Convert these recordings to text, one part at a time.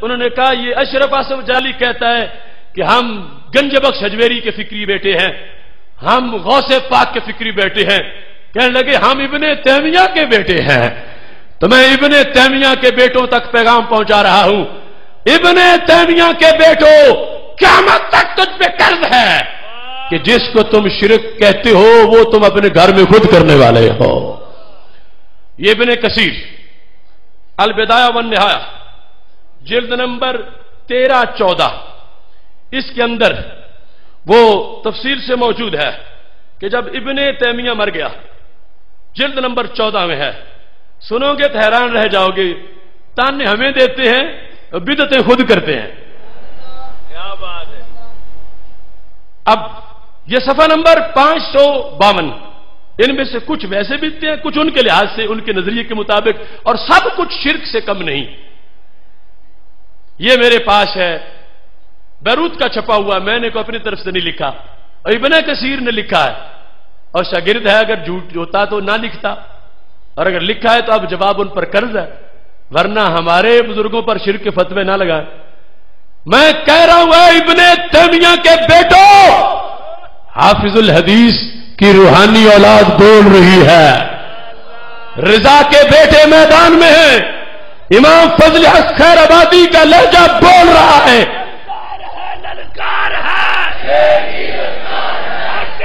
انہوں نے کہا یہ اشرف آصف جلالی کہتا ہے کہ ہم گنج بخش اجمیری کے فکری بیٹے ہیں، ہم غوث پاک کے فکری بیٹے ہیں۔ کہنے لگے ہم ابن تیمیہ کے بیٹے ہیں، تو میں ابن تیمیہ کے بیٹوں تک پیغام پہنچا رہا ہوں، ابن تیمیہ کے بیٹوں قیامت تک تجھ پہ قرض ہے کہ جس کو تم شرک کہتے ہو وہ تم اپنے گھر میں خود کرنے والے ہو۔ یہ ابن کثیر البدایہ والنہایہ جلد نمبر 13-14 اس کے اندر وہ تفصیل سے موجود ہے کہ جب ابن تیمیہ مر گیا، جلد نمبر 14 میں ہے، سنو گے تو حیران رہ جاؤ گے، تانے ہمیں دیتے ہیں اور بدعتیں خود کرتے ہیں۔ کیا بات ہے۔ اب یہ صفحہ نمبر 552، ان میں سے کچھ ویسے بھی ہیں، کچھ ان کے لحاظ سے ان کے نظریے کے مطابق، اور سب کچھ شرک سے کم نہیں۔ یہ میرے پاس ہے، بیروت کا چھپا ہوا، میں نے کو اپنی طرف سے نہیں لکھا، اور ابن کثیر نے لکھا ہے، اور شاگرد ہے، اگر جھوٹ ہوتا تو نہ لکھتا، اور اگر لکھا ہے تو اب جواب ان پر قرض ہے، ورنہ ہمارے بزرگوں پر شرک کے فتوے نہ لگائیں۔ میں کہہ رہا ہوں ابن تیمیہ کے بیٹوں، حافظ الحدیث کی روحانی اولاد بول رہی ہے، رضا کے بیٹے میدان میں ہیں، امام فضل حق خیر آبادی کا لہجہ بول رہا ہے، للکار ہے،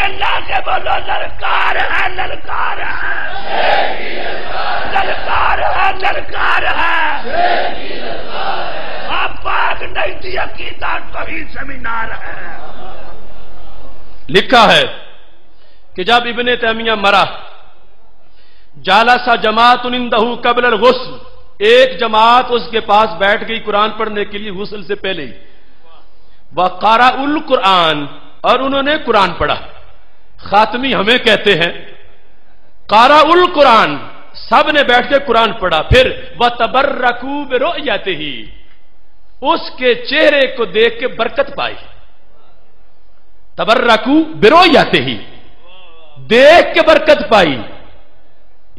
اللہ کے بولو للکار ہے، للکار ہے، للکار ہے، للکار ہے، آپ پاک نہیں دی عقیدہ وہی سیمینار ہے۔ لکھا ہے کہ جب ابن تیمیہ مرا، جالسا جماعت عنده قبل الغسل، ایک جماعت اس کے پاس بیٹھ گئی قرآن پڑھنے کے لیے غسل سے پہلے ہی، وَقَرَأُ الْقُرْآنَ، اور انہوں نے قرآن پڑھا۔ خاتمی ہمیں کہتے ہیں قَرَأُ الْقُرْآنَ، سب نے بیٹھ کے قرآن پڑھا، پھر وَتَبَرَّكُوا بِرُؤْيَتِهِ، اس کے چہرے کو دیکھ کے برکت پائی۔ تبرکوا برؤیتہ، دیکھ کے برکت پائی،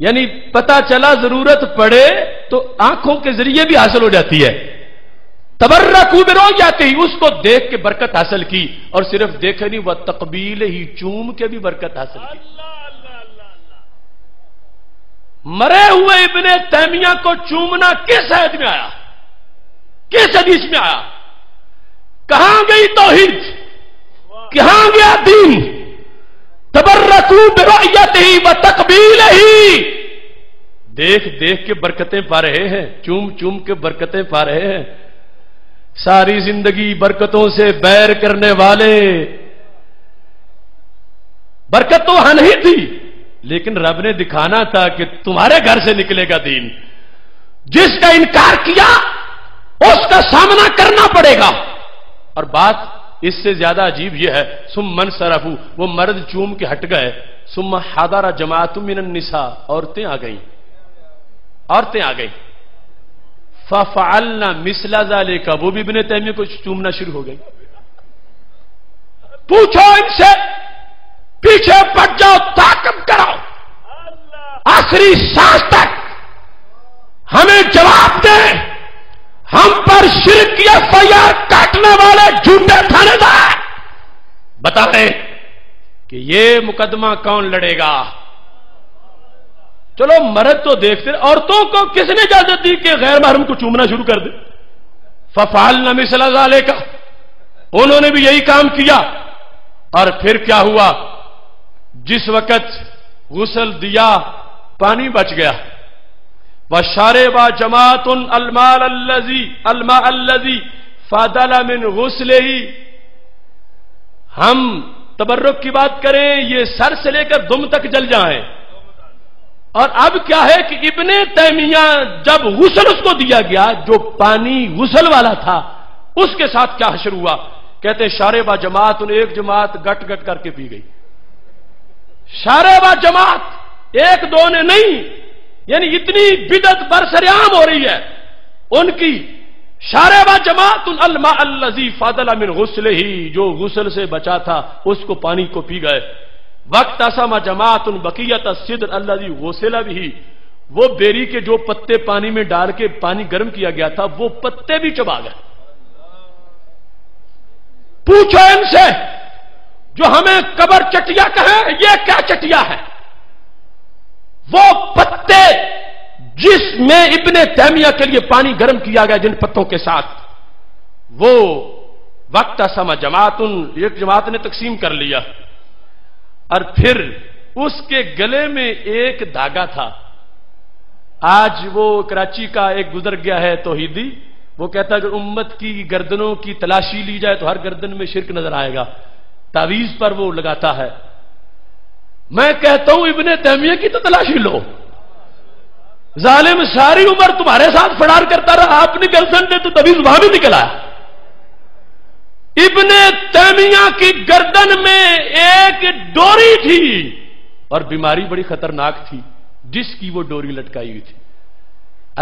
یعنی پتہ چلا ضرورت پڑے تو آنکھوں کے ذریعے بھی حاصل ہو جاتی ہے۔ تبرکوا برؤیتہ، اس کو دیکھ کے برکت حاصل کی، اور صرف دیکھے نہیں، وہ تقبیل ہی، چوم کے بھی برکت حاصل کی۔ مرے ہوئے ابن تیمیہ کو چومنا کس عہد میں آیا، کس حدیث میں آیا؟ کہاں گئی توحید، کہاں گیا دین؟ تبرکوا برؤیتہ وتقبیلہ، دیکھ دیکھ کے برکتیں پا رہے ہیں، چوم چوم کے برکتیں پا رہے ہیں۔ ساری زندگی برکتوں سے بیر کرنے والے، برکت تو وہاں نہیں تھی، لیکن رب نے دکھانا تھا کہ تمہارے گھر سے نکلے گا دین، جس کا انکار کیا اس کا سامنا کرنا پڑے گا۔ اور بات اس سے زیادہ عجیب یہ ہے، ثم انصرفوا، وہ مرد چوم کے ہٹ گئے، ثم حضر جماعت من النساء، عورتیں آ گئیں، عورتیں آ گئیں، ففعلنا مثل ذلك، وہ بھی ابن تیمیہ کو چومنا شروع ہو گئی۔ پوچھو ان سے، پیچھے پٹ جاؤ، طاقت کراؤ، آخری سانس تک ہمیں جواب دیں، ہم پر شرک کی FIR کاٹنے والے جھوٹے تھانے دار بتائیں کہ یہ مقدمہ کون لڑے گا۔ چلو مرد تو دیکھتے، عورتوں کو کس نے اجازت دی کہ غیر محرم کو چومنا شروع کر دے؟ ففعلنا مثل ذلك، انہوں نے بھی یہی کام کیا۔ اور پھر کیا ہوا؟ جس وقت غسل دیا پانی بچ گیا، وَشَرِبَ جَمَاعَةٌ الْمَاءَ الَّذِي فَضَلَ مِنْ غُسْلِهِ، ہم تبرک کی بات کریں، یہ سر سے لے کر دم تک جل جائیں۔ اور اب کیا ہے کہ ابن تیمیہ جب غسل اس کو دیا گیا، جو پانی غسل والا تھا، اس کے ساتھ کیا حشر ہوا؟ کہتے شارب جماعت، ایک جماعت گٹ گٹ کر کے پی گئی۔ شارب جماعت، ایک دو نے نہیں، یعنی اتنی بدعت برسریام ہو رہی ہے ان کی۔ شارب جماعت الماء الذی فضل من غسلہ، جو غسل سے بچا تھا اس کو پانی کو پی گئے۔ وقت اسما جماعت بقیت الصدر الذی غسل بھی، وہ بیری کے جو پتے پانی میں ڈال کے پانی گرم کیا گیا تھا وہ پتے بھی چبا گئے. پوچھو ان سے جو ہمیں قبر چٹیا کہیں یہ کیا چٹیا ہے؟ وہ پتے جس میں ابن تیمیہ کے لیے پانی گرم کیا گیا جن پتوں کے ساتھ، وہ وقت سما جماعت، ایک جماعت نے تقسیم کر لیا، اور پھر اس کے گلے میں ایک دھاگا تھا. آج وہ کراچی کا ایک گزر گیا ہے توحیدی، وہ کہتا ہے کہ امت کی گردنوں کی تلاشی لی جائے تو ہر گردن میں شرک نظر آئے گا، تعویذ پر وہ لگاتا ہے. میں کہتا ہوں ابن تیمیہ کی تو تلاشی لو. ظالم ساری عمر تمہارے ساتھ فرار کرتا رہا، اپنی گرل فرینڈ نے تو تعویذ وہاں بھی نکلا. ابن تیمیہ کی گردن میں ایک ڈوری تھی اور بیماری بڑی خطرناک تھی جس کی وہ ڈوری لٹکائی ہوئی تھی.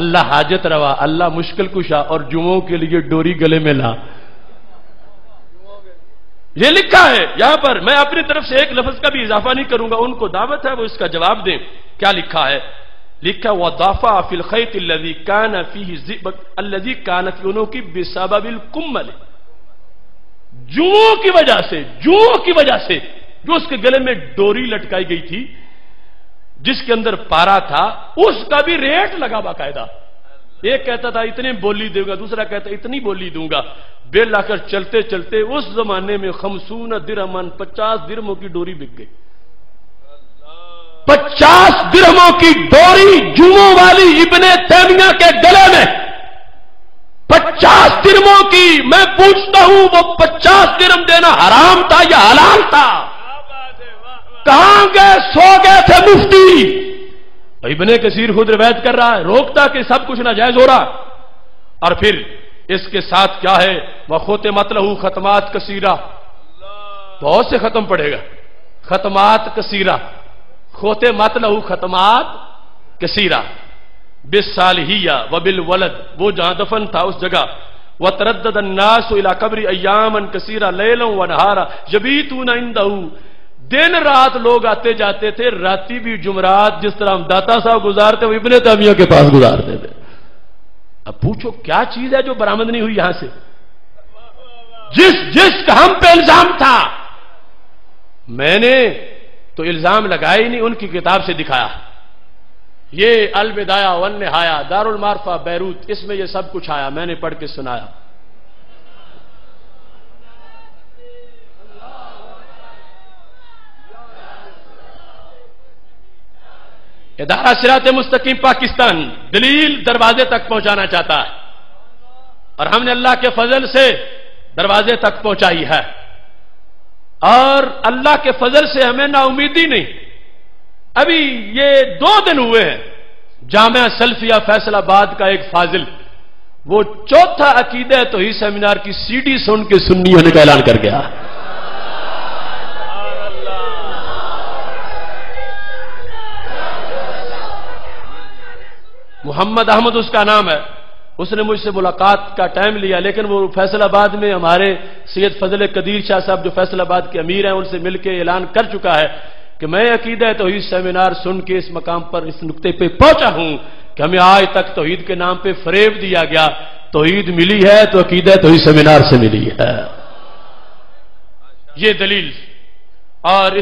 اللہ حاجت روا، اللہ مشکل کشا، اور جمعوں کے لیے ڈوری گلے میں لا. یہ لکھا ہے یہاں پر، میں اپنی طرف سے ایک لفظ کا بھی اضافہ نہیں کروں گا، ان کو دعوت ہے وہ اس کا جواب دیں. کیا لکھا ہے؟ لکھا وَضَافَا فِي الْخَيْطِ الَّذِي كَانَ فِيهِ الزِّئْبَةُ الَّذِي كَانَ فِي عُنُقِهِ بِسَبَبِ الْكُمَّلِ. جوؤں کی وجہ سے جو اس کے گلے میں ڈوری لٹکائی گئی تھی جس کے اندر پارا تھا، اس کا بھی ریٹ لگا باقاعدہ. ایک کہتا تھا اتنے بولی دوں گا، دوسرا کہتا اتنی بولی دوں گا. بیل لا کر چلتے چلتے اس زمانے میں 50 درہمن 50 درہموں کی ڈوری بک گئی. 50 درہموں کی ڈوری جوؤں والی ابن تیمیہ کے گلے میں، 50 درہموں کی. میں پوچھتا ہوں وہ 50 درہم دینا حرام تھا یا حلال تھا؟ کہاں گئے؟ سو گئے تھے مفتی. ابن کثیر خود روایت کر رہا ہے، روکتا کہ سب کچھ ناجائز ہو رہا. اور پھر اس کے ساتھ کیا ہے؟ وَخُتِمَتْ لَهُ ختمات کثیرہ، بہت سے ختم پڑے گا. ختمات کثیرہ، خُتِمَتْ لَهُ ختمات کثیرہ بالصالحیہ وبالولد، وہ جہاں دفن تھا اس جگہ. وَتَرَدَّدَ النَّاسُ إِلَىٰ قَبْرِ أَيَّامًا كَثِيرًا لَيْلًا وَنَهَارًا يَبِيتُونَ عِندَهُ. دن رات لوگ آتے جاتے تھے، راتی بھی جمعرات جس طرح ہم داتا صاحب گزارتے وہ ابن تیمیہ کے پاس گزارتے تھے. اب پوچھو کیا چیز ہے جو برآمد نہیں ہوئی یہاں سے؟ جس کا ہم پہ الزام تھا، میں نے تو الزام لگایا ہی نہیں، ان کی کتاب سے دکھایا. یہ البدایہ والنہایہ دار المعرفہ بیروت، اس میں یہ سب کچھ آیا، میں نے پڑھ کے سنایا. ادارہ صراط مستقیم پاکستان دلیل دروازے تک پہنچانا چاہتا ہے، اور ہم نے اللہ کے فضل سے دروازے تک پہنچائی ہے. اور اللہ کے فضل سے ہمیں نا امیدی نہیں. ابھی یہ 2 دن ہوئے ہیں، جامعہ سلفیہ فیصل آباد کا ایک فاضل وہ چوتھا عقیدہ توحید سیمینار کی CD سن کے سنی ہونے کا اعلان کر گیا. محمد احمد اس کا نام ہے. اس نے مجھ سے ملاقات کا ٹائم لیا، لیکن وہ فیصل آباد میں ہمارے سید فضل قدیر شاہ صاحب جو فیصل آباد کے امیر ہیں ان سے مل کے اعلان کر چکا ہے کہ میں عقیدہ توحید سیمینار سن کے اس مقام پر اس نقطے پہ پہنچا ہوں کہ ہمیں آج تک توحید کے نام پہ فریب دیا گیا. توحید ملی ہے تو عقیدہ توحید سیمینار سے ملی ہے. یہ دلیل. اور